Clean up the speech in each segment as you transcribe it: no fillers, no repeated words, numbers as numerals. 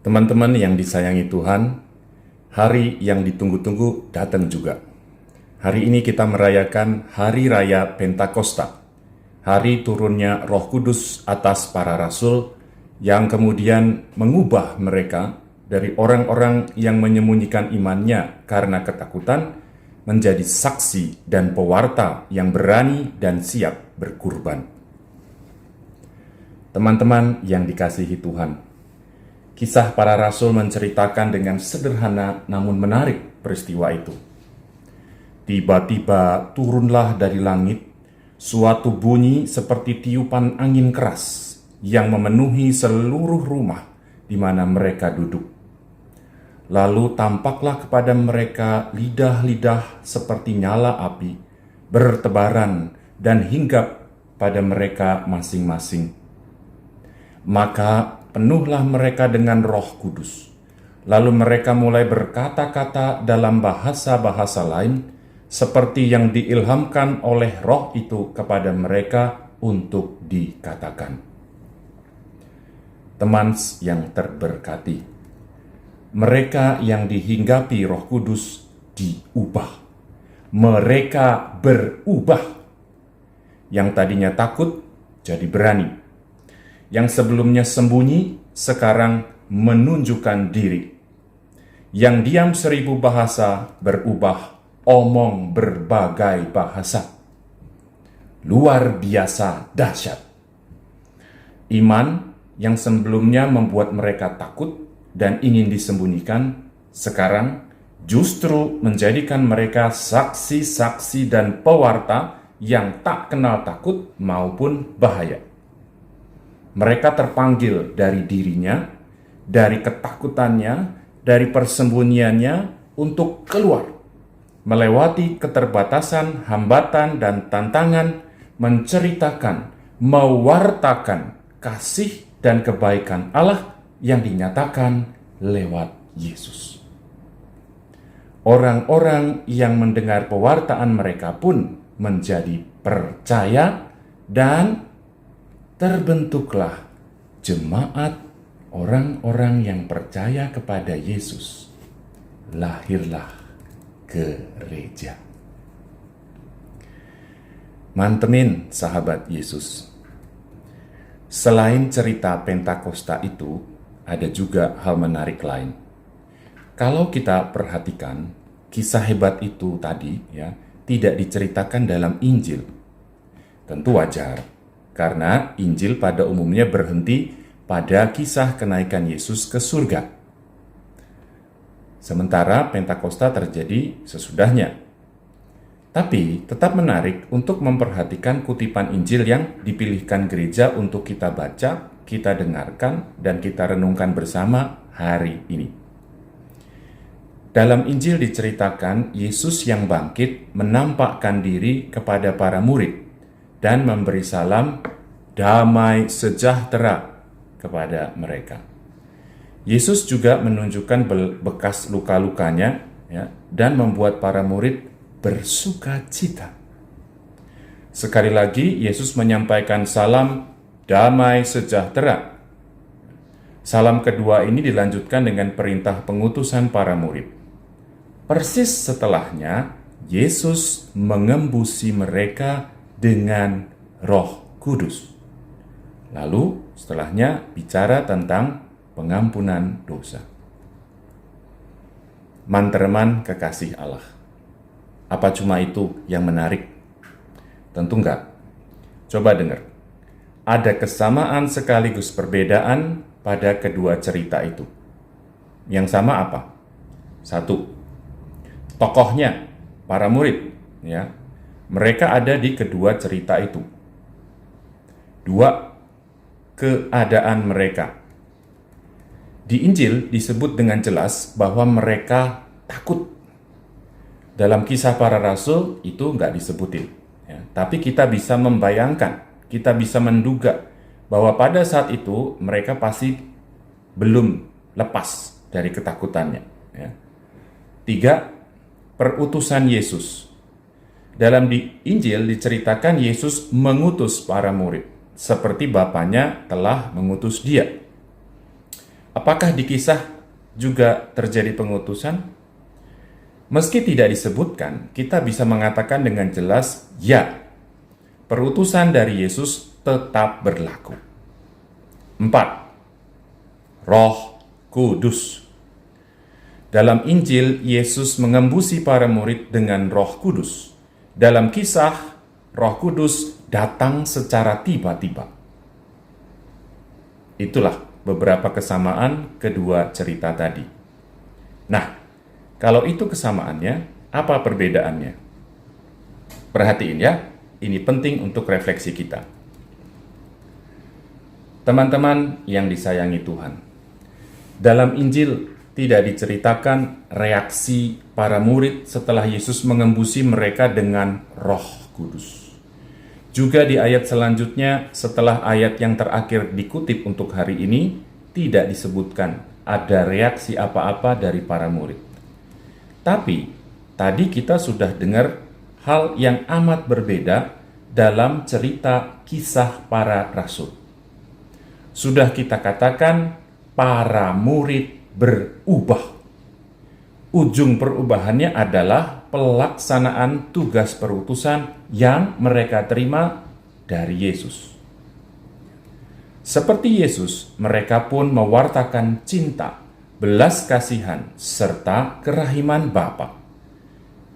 Teman-teman yang disayangi Tuhan, hari yang ditunggu-tunggu datang juga. Hari ini kita merayakan Hari Raya Pentakosta, hari turunnya Roh Kudus atas para rasul yang kemudian mengubah mereka dari orang-orang yang menyembunyikan imannya karena ketakutan menjadi saksi dan pewarta yang berani dan siap berkurban. Teman-teman yang dikasihi Tuhan, kisah para rasul menceritakan dengan sederhana namun menarik peristiwa itu. Tiba-tiba turunlah dari langit suatu bunyi seperti tiupan angin keras yang memenuhi seluruh rumah di mana mereka duduk. Lalu tampaklah kepada mereka lidah-lidah seperti nyala api, bertebaran dan hinggap pada mereka masing-masing. Maka penuhlah mereka dengan Roh Kudus. Lalu mereka mulai berkata-kata dalam bahasa-bahasa lain, seperti yang diilhamkan oleh Roh itu kepada mereka untuk dikatakan. Teman yang terberkati, mereka yang dihinggapi Roh Kudus diubah. Mereka berubah. Yang tadinya takut jadi berani. Yang sebelumnya sembunyi sekarang menunjukkan diri. Yang diam 1000 bahasa berubah omong berbagai bahasa. Luar biasa dahsyat. Iman yang sebelumnya membuat mereka takut dan ingin disembunyikan, sekarang justru menjadikan mereka saksi-saksi dan pewarta yang tak kenal takut maupun bahaya. Mereka terpanggil dari dirinya, dari ketakutannya, dari persembunyiannya untuk keluar, melewati keterbatasan, hambatan, dan tantangan, menceritakan, mewartakan kasih dan kebaikan Allah yang dinyatakan lewat Yesus. Orang-orang yang mendengar pewartaan mereka pun menjadi percaya dan terbentuklah jemaat orang-orang yang percaya kepada Yesus. Lahirlah gereja. Mantemin sahabat Yesus. Selain cerita Pentakosta itu, ada juga hal menarik lain. Kalau kita perhatikan, kisah hebat itu tadi tidak diceritakan dalam Injil. Tentu wajar, karena Injil pada umumnya berhenti pada kisah kenaikan Yesus ke surga. Sementara Pentakosta terjadi sesudahnya. Tapi tetap menarik untuk memperhatikan kutipan Injil yang dipilihkan gereja untuk kita baca, kita dengarkan, dan kita renungkan bersama hari ini. Dalam Injil diceritakan Yesus yang bangkit menampakkan diri kepada para murid dan memberi salam damai sejahtera kepada mereka. Yesus juga menunjukkan bekas luka-lukanya dan membuat para murid bersuka cita. Sekali lagi Yesus menyampaikan salam damai sejahtera. Salam kedua ini dilanjutkan dengan perintah pengutusan para murid. Persis setelahnya Yesus mengembusi mereka dengan Roh Kudus. Lalu setelahnya bicara tentang pengampunan dosa. Mantereman kekasih Allah. Apa cuma itu yang menarik? Tentu enggak. Coba dengar. Ada kesamaan sekaligus perbedaan pada kedua cerita itu. Yang sama apa? Satu, tokohnya, para murid, mereka ada di kedua cerita itu. Dua, keadaan mereka. Di Injil disebut dengan jelas bahwa mereka takut. Dalam kisah para rasul itu nggak disebutin. Tapi kita bisa membayangkan, kita bisa menduga bahwa pada saat itu mereka pasti belum lepas dari ketakutannya. Tiga, perutusan Yesus. Dalam di Injil diceritakan Yesus mengutus para murid, seperti Bapaknya telah mengutus dia. Apa Apakah di kisah juga terjadi pengutusan? Meski tidak disebutkan, kita bisa mengatakan dengan jelas, ya, perutusan dari Yesus tetap berlaku. 4. Roh Kudus. Dalam Injil, Yesus mengembusi para murid dengan Roh Kudus. Dalam kisah, Roh Kudus datang secara tiba-tiba. Itulah beberapa kesamaan kedua cerita tadi. Nah, kalau itu kesamaannya, apa perbedaannya? Perhatiin ya, ini penting untuk refleksi kita. Teman-teman yang disayangi Tuhan, dalam Injil tidak diceritakan reaksi para murid setelah Yesus mengembusi mereka dengan Roh Kudus. Juga di ayat selanjutnya, setelah ayat yang terakhir dikutip untuk hari ini, tidak disebutkan ada reaksi apa-apa dari para murid. Tapi, tadi kita sudah dengar hal yang amat berbeda dalam cerita kisah para rasul. Sudah kita katakan, para murid berubah. Ujung perubahannya adalah pelaksanaan tugas perutusan yang mereka terima dari Yesus. Seperti Yesus, mereka pun mewartakan cinta, belas kasihan, serta kerahiman Bapa.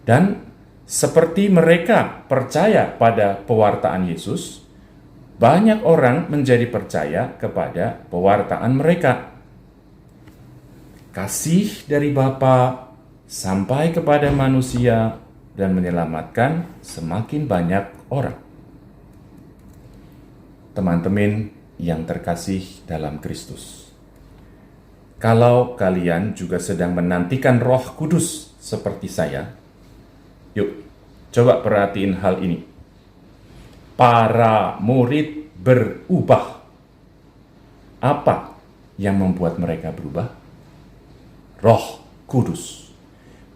Dan seperti mereka percaya pada pewartaan Yesus, banyak orang menjadi percaya kepada pewartaan mereka. Kasih dari Bapa sampai kepada manusia dan menyelamatkan semakin banyak orang. Teman-teman yang terkasih dalam Kristus, kalau kalian juga sedang menantikan Roh Kudus seperti saya, yuk coba perhatiin hal ini. Para murid berubah. Apa yang membuat mereka berubah? Roh Kudus.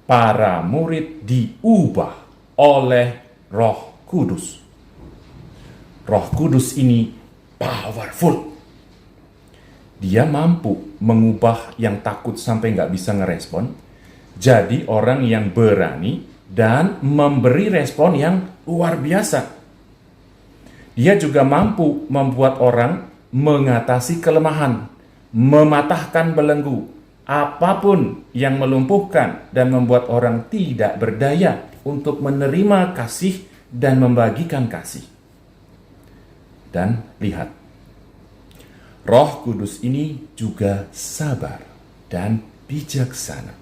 Para murid diubah oleh Roh Kudus. Roh Kudus ini powerful. Dia mampu mengubah yang takut sampai nggak bisa ngerespon, jadi orang yang berani dan memberi respon yang luar biasa. Dia juga mampu membuat orang mengatasi kelemahan, mematahkan belenggu, apapun yang melumpuhkan dan membuat orang tidak berdaya untuk menerima kasih dan membagikan kasih. Dan lihat, Roh Kudus ini juga sabar dan bijaksana.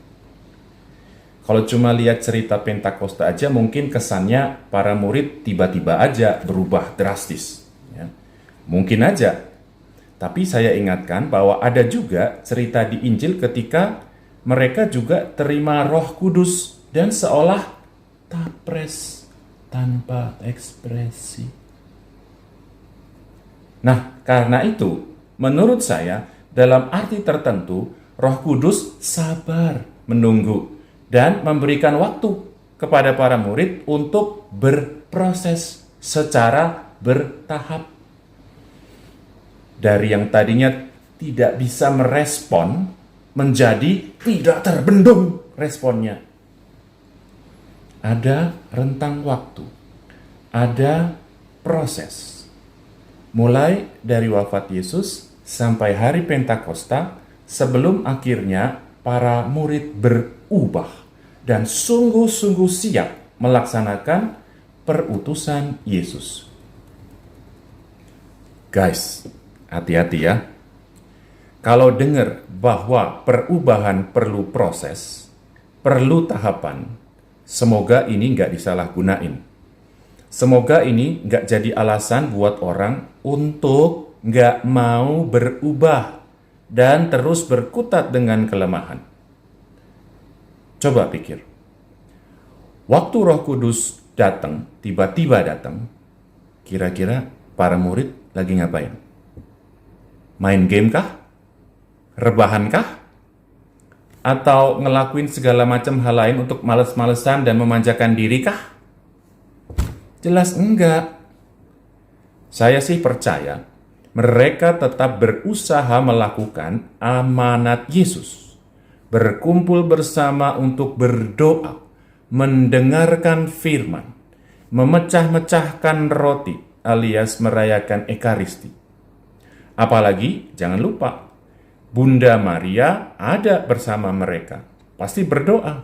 Kalau cuma lihat cerita Pentakosta aja, mungkin kesannya para murid tiba-tiba aja berubah drastis. Ya. Mungkin aja. Tapi saya ingatkan bahwa ada juga cerita di Injil ketika mereka juga terima Roh Kudus dan seolah tapres tanpa ekspresi. Nah, karena itu, menurut saya, dalam arti tertentu, Roh Kudus sabar menunggu dan memberikan waktu kepada para murid untuk berproses secara bertahap. Dari yang tadinya tidak bisa merespon, menjadi tidak terbendung responnya. Ada rentang waktu, ada proses. Mulai dari wafat Yesus sampai hari Pentakosta, sebelum akhirnya para murid berubah dan sungguh-sungguh siap melaksanakan perutusan Yesus. Guys, hati-hati ya. Kalau dengar bahwa perubahan perlu proses, perlu tahapan, semoga ini nggak disalahgunain. Semoga ini nggak jadi alasan buat orang untuk nggak mau berubah dan terus berkutat dengan kelemahan. Coba pikir, waktu Roh Kudus datang, tiba-tiba datang, kira-kira para murid lagi ngapain? Main game kah? Rebahan kah? Atau ngelakuin segala macam hal lain untuk males-malesan dan memanjakan diri kah? Jelas enggak. Saya sih percaya mereka tetap berusaha melakukan amanat Yesus, berkumpul bersama untuk berdoa, mendengarkan firman, memecah-mecahkan roti alias merayakan Ekaristi. Apalagi jangan lupa, Bunda Maria ada bersama mereka, pasti berdoa.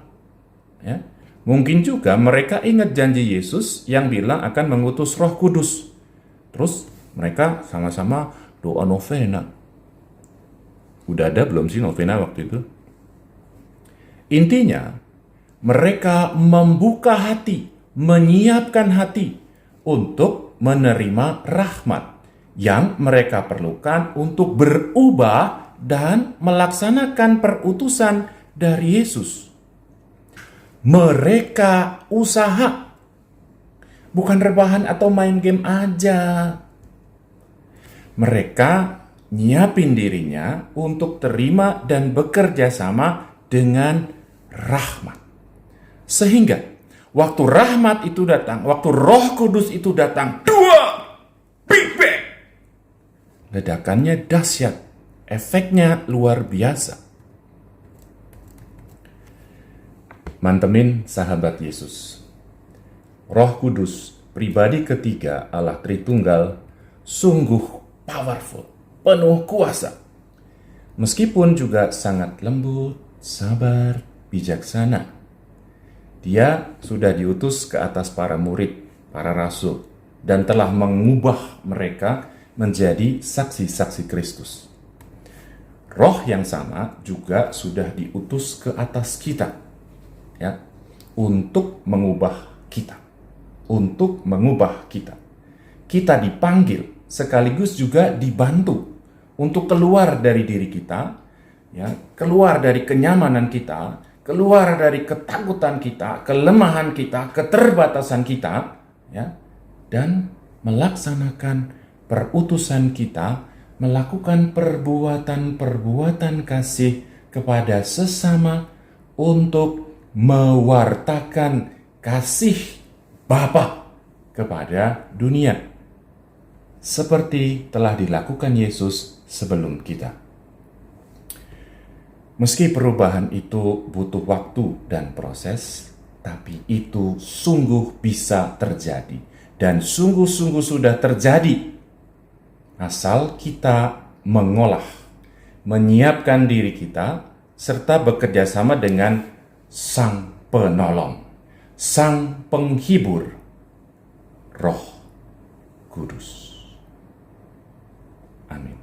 Ya. Mungkin juga mereka ingat janji Yesus yang bilang akan mengutus Roh Kudus. Terus mereka sama-sama doa novena. Udah ada belum sih novena waktu itu? Intinya, mereka membuka hati, menyiapkan hati untuk menerima rahmat yang mereka perlukan untuk berubah dan melaksanakan perutusan dari Yesus. Mereka usaha, bukan rebahan atau main game aja. Mereka nyiapin dirinya untuk terima dan bekerja sama dengan rahmat. Sehingga waktu rahmat itu datang, waktu Roh Kudus itu datang, big bang, ledakannya dahsyat, efeknya luar biasa. Mantemin sahabat Yesus, Roh Kudus, pribadi ketiga Allah Tritunggal, sungguh powerful, penuh kuasa. Meskipun juga sangat lembut, sabar, bijaksana. Dia sudah diutus ke atas para murid, para rasul, dan telah mengubah mereka menjadi saksi-saksi Kristus. Roh yang sama juga sudah diutus ke atas kita, ya, untuk mengubah kita. Untuk mengubah kita. Kita dipanggil sekaligus juga dibantu untuk keluar dari diri kita, ya, keluar dari kenyamanan kita, keluar dari ketakutan kita, kelemahan kita, keterbatasan kita, ya, dan melaksanakan perutusan kita, melakukan perbuatan-perbuatan kasih kepada sesama untuk mewartakan kasih Bapa kepada dunia, seperti telah dilakukan Yesus sebelum kita. Meski perubahan itu butuh waktu dan proses, tapi itu sungguh bisa terjadi dan sungguh-sungguh sudah terjadi, asal kita mengolah, menyiapkan diri kita, serta bekerja sama dengan Sang Penolong, Sang Penghibur, Roh Kudus. Amin.